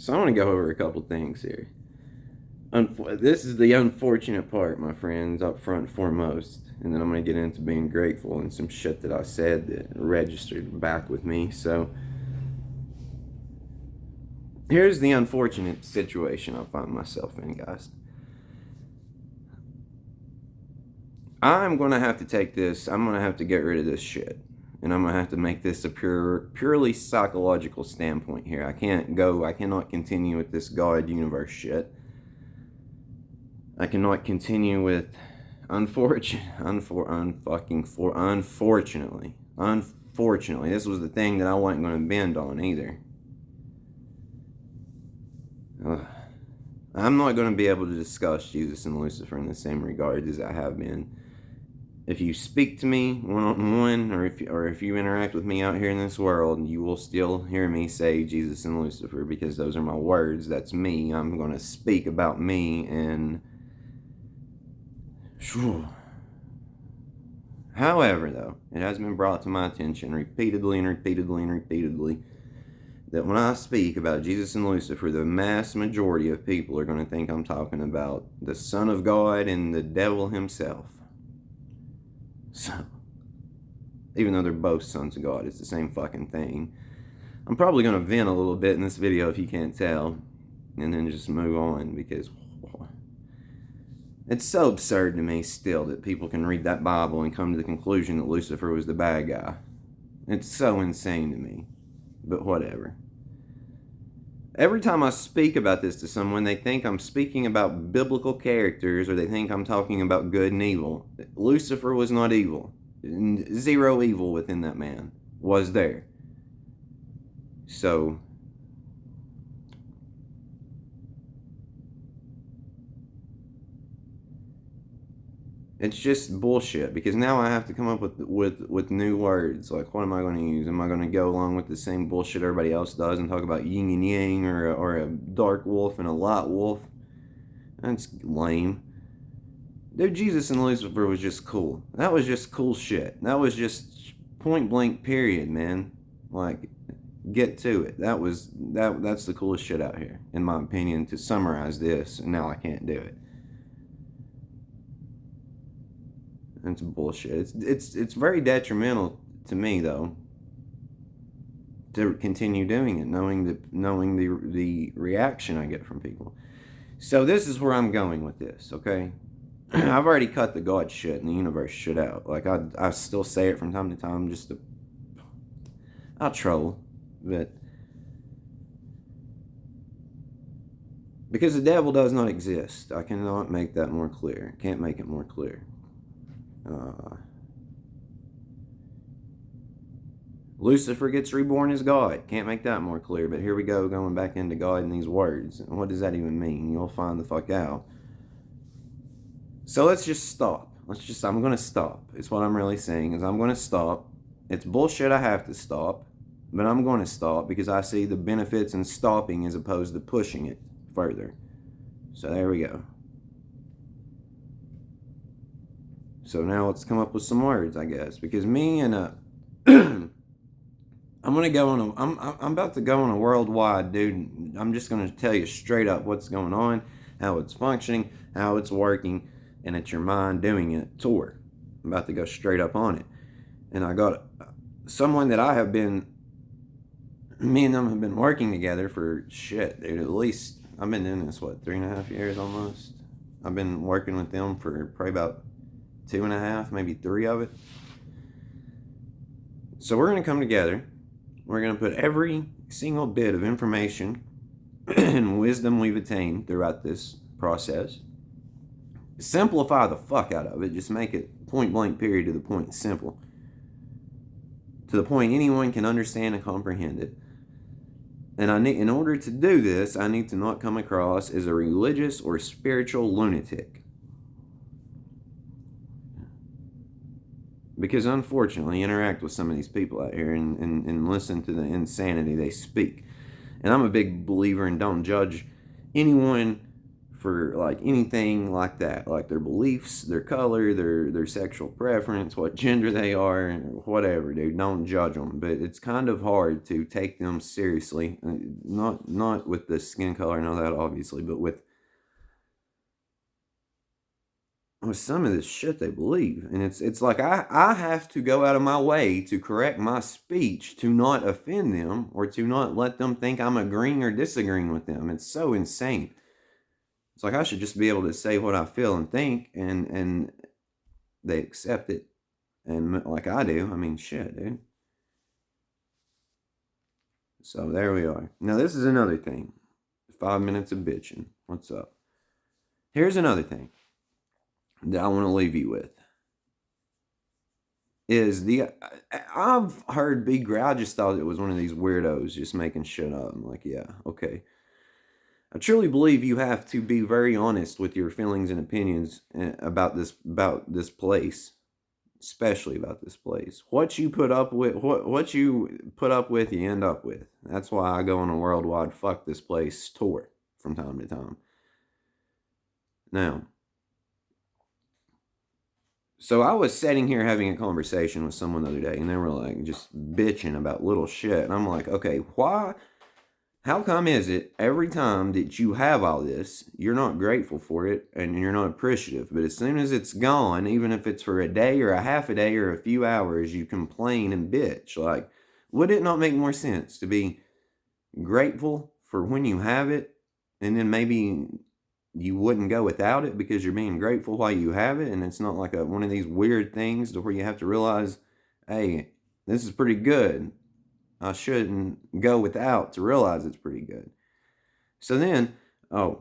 So I want to go over a couple things here. This is the unfortunate part, my friends, up front and foremost. And then I'm going to get into being grateful and some shit that I said that registered back with me. So here's the unfortunate situation I find myself in, guys. I'm going to have to take this, I'm going to have to get rid of this shit. And I'm going to have to make this a purely psychological standpoint here. I cannot continue with this God universe shit. I cannot continue with unfortunately, this was the thing that I wasn't going to bend on either. I'm not going to be able to discuss Jesus and Lucifer in the same regard as I have been. If you speak to me one-on-one, or if you interact with me out here in this world, you will still hear me say Jesus and Lucifer, because those are my words. That's me. I'm going to speak about me. And however, though, it has been brought to my attention repeatedly that when I speak about Jesus and Lucifer, the mass majority of people are going to think I'm talking about the Son of God and the devil himself. So, even though they're both sons of God, it's the same fucking thing. I'm probably going to vent a little bit in this video if you can't tell, and then just move on, because it's so absurd to me still that people can read that Bible and come to the conclusion that Lucifer was the bad guy. It's so insane to me, but whatever. Every time I speak about this to someone, they think I'm speaking about biblical characters, or they think I'm talking about good and evil. Lucifer was not evil. Zero evil within that man was there. So, it's just bullshit, because now I have to come up with new words. Like, what am I going to use? Am I going to go along with the same bullshit everybody else does and talk about yin and yang, or a dark wolf and a light wolf? That's lame. Dude, Jesus and Lucifer was just cool. That was just cool shit. That was just point blank period, man. Like, get to it. That's the coolest shit out here, in my opinion, to summarize this, and now I can't do it. It's bullshit. It's very detrimental to me, though, to continue doing it, knowing the reaction I get from people. So this is where I'm going with this, okay? I've already cut the God shit and the universe shit out. Like, I still say it from time to time, just to... I'll troll, but... because the devil does not exist. I cannot make that more clear. Can't make it more clear. Lucifer gets reborn as God. Can't make that more clear, but here we go, going back into God and these words. And what does that even mean? You'll find the fuck out. So let's just stop. I'm going to stop. It's what I'm really saying, is I'm going to stop. It's bullshit, I have to stop, but I'm going to stop because I see the benefits in stopping as opposed to pushing it further. So there we go. So now let's come up with some words, I guess, because me and I'm gonna go on I'm about to go on a worldwide, dude. I'm just gonna tell you straight up what's going on, how it's functioning, how it's working, and it's your mind doing it tour. I'm about to go straight up on it, and I got someone that me and them have been working together for shit, dude. At least I've been doing this 3.5 years almost. I've been working with them for probably about 2.5, maybe 3 of it. So we're going to come together. We're going to put every single bit of information and wisdom we've attained throughout this process. Simplify the fuck out of it. Just make it point blank period, to the point, simple. To the point anyone can understand and comprehend it. And in order to do this, I need to not come across as a religious or spiritual lunatic. Because unfortunately, I interact with some of these people out here and listen to the insanity they speak. And I'm a big believer in don't judge anyone for like anything like that, like their beliefs, their color, their sexual preference, what gender they are, and whatever, dude. Don't judge them, but it's kind of hard to take them seriously. Not with the skin color and all that, obviously, but with some of this shit they believe. And it's like I have to go out of my way to correct my speech to not offend them or to not let them think I'm agreeing or disagreeing with them. It's so insane. It's like I should just be able to say what I feel and think, and they accept it, and like I do. I mean, shit, dude. So there we are. Now this is another thing. 5 minutes of bitching. What's up? Here's another thing that I want to leave you with. Is I've heard Big Gray. I just thought it was one of these weirdos just making shit up. I'm like, yeah, okay. I truly believe you have to be very honest with your feelings and opinions about this place, especially about this place. What you put up with, what you put up with, you end up with. That's why I go on a worldwide fuck this place tour from time to time. Now, so I was sitting here having a conversation with someone the other day, and they were like just bitching about little shit, and I'm like, okay, why? How come is it every time that you have all this, you're not grateful for it and you're not appreciative, but as soon as it's gone, even if it's for a day or a half a day or a few hours, you complain and bitch? Like, would it not make more sense to be grateful for when you have it, and then maybe you wouldn't go without it because you're being grateful while you have it, and it's not like one of these weird things to where you have to realize, hey, this is pretty good. I shouldn't go without to realize it's pretty good. So then, I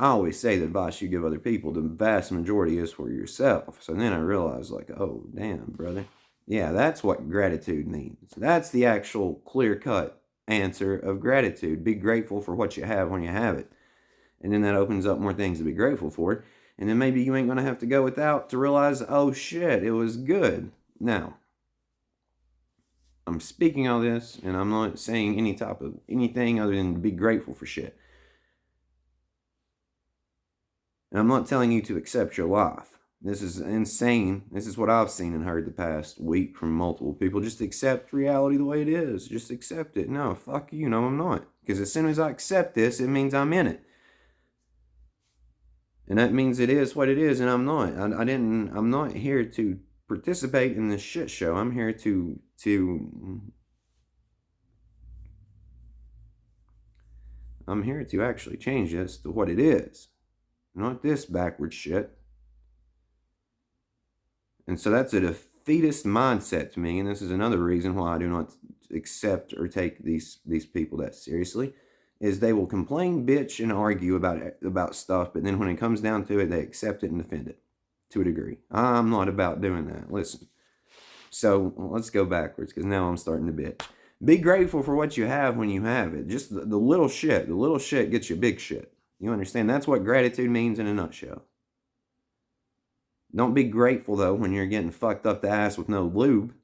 always say the advice you give other people, the vast majority is for yourself. So then I realized, like, oh, damn, brother. Yeah, that's what gratitude means. That's the actual clear-cut answer of gratitude. Be grateful for what you have when you have it. And then that opens up more things to be grateful for. And then maybe you ain't going to have to go without to realize, oh, shit, it was good. Now, I'm speaking all this, and I'm not saying any type of anything other than be grateful for shit. And I'm not telling you to accept your life. This is insane. This is what I've seen and heard the past week from multiple people. Just accept reality the way it is. Just accept it. No, fuck you. No, I'm not. Because as soon as I accept this, it means I'm in it. And that means it is what it is, and I'm not. I'm not here to participate in this shit show. I'm here to actually change this to what it is, not this backward shit. And so that's a defeatist mindset to me, and this is another reason why I do not accept or take these people that seriously, is they will complain, bitch, and argue about stuff, but then when it comes down to it, they accept it and defend it to a degree. I'm not about doing that. Listen. So let's go backwards, because now I'm starting to bitch. Be grateful for what you have when you have it. Just the little shit. The little shit gets you big shit. You understand? That's what gratitude means in a nutshell. Don't be grateful, though, when you're getting fucked up the ass with no lube.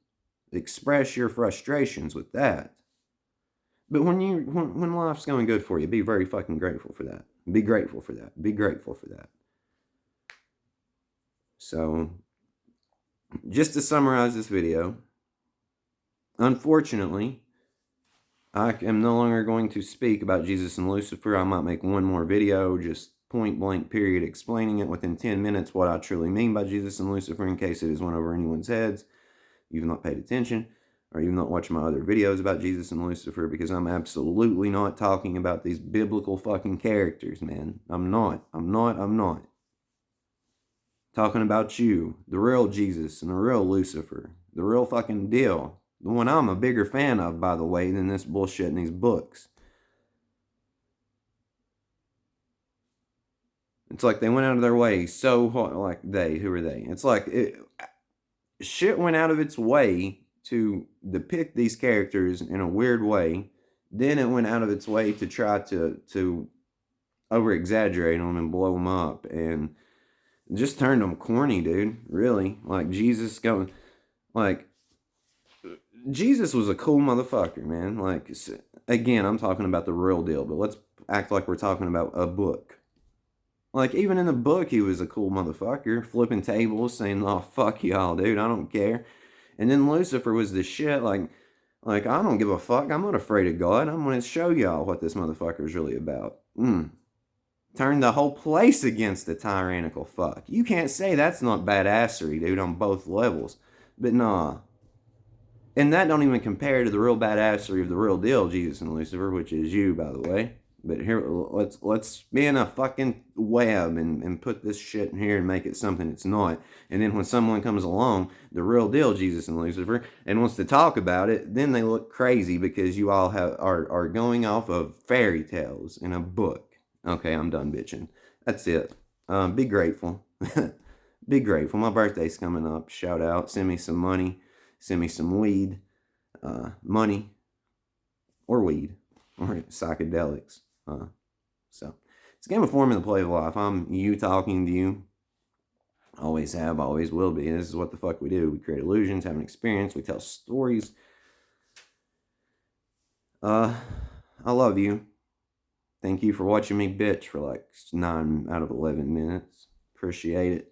Express your frustrations with that. But when life's going good for you, be very fucking grateful for that. Be grateful for that. Be grateful for that. So, just to summarize this video, unfortunately, I am no longer going to speak about Jesus and Lucifer. I might make one more video, just point blank period, explaining it within 10 minutes what I truly mean by Jesus and Lucifer, in case it has went over anyone's heads. You've not paid attention, or you've not watched my other videos about Jesus and Lucifer, because I'm absolutely not talking about these biblical fucking characters, man. I'm not. Talking about you, the real Jesus and the real Lucifer, the real fucking deal. The one I'm a bigger fan of, by the way, than this bullshit in these books. It's like they went out of their way so hard. Like who are they? It's like shit went out of its way to depict these characters in a weird way. Then it went out of its way to try to over exaggerate them and blow them up, and just turned them corny, dude. Really, like Jesus going, like Jesus was a cool motherfucker, man. Like, again, I'm talking about the real deal, but let's act like we're talking about a book. Like, even in the book, he was a cool motherfucker, flipping tables, saying, "Oh, fuck y'all, dude, I don't care." And then Lucifer was the shit, like, I don't give a fuck, I'm not afraid of God, I'm gonna show y'all what this motherfucker is really about. Turn the whole place against the tyrannical fuck. You can't say that's not badassery, dude, on both levels. But nah. And that don't even compare to the real badassery of the real deal, Jesus and Lucifer, which is you, by the way. But here, let's be in a fucking web and put this shit in here and make it something it's not. And then when someone comes along, the real deal, Jesus and Lucifer, and wants to talk about it, then they look crazy because you all are going off of fairy tales in a book. Okay, I'm done bitching. That's it. Be grateful. Be grateful. My birthday's coming up. Shout out. Send me some money. Send me some weed. Money. Or weed. Or psychedelics. So, it's a game of form in the play of life. I'm you talking to you. Always have, always will be. This is what the fuck we do. We create illusions, have an experience, we tell stories. I love you. Thank you for watching me bitch for like 9 out of 11 minutes. Appreciate it.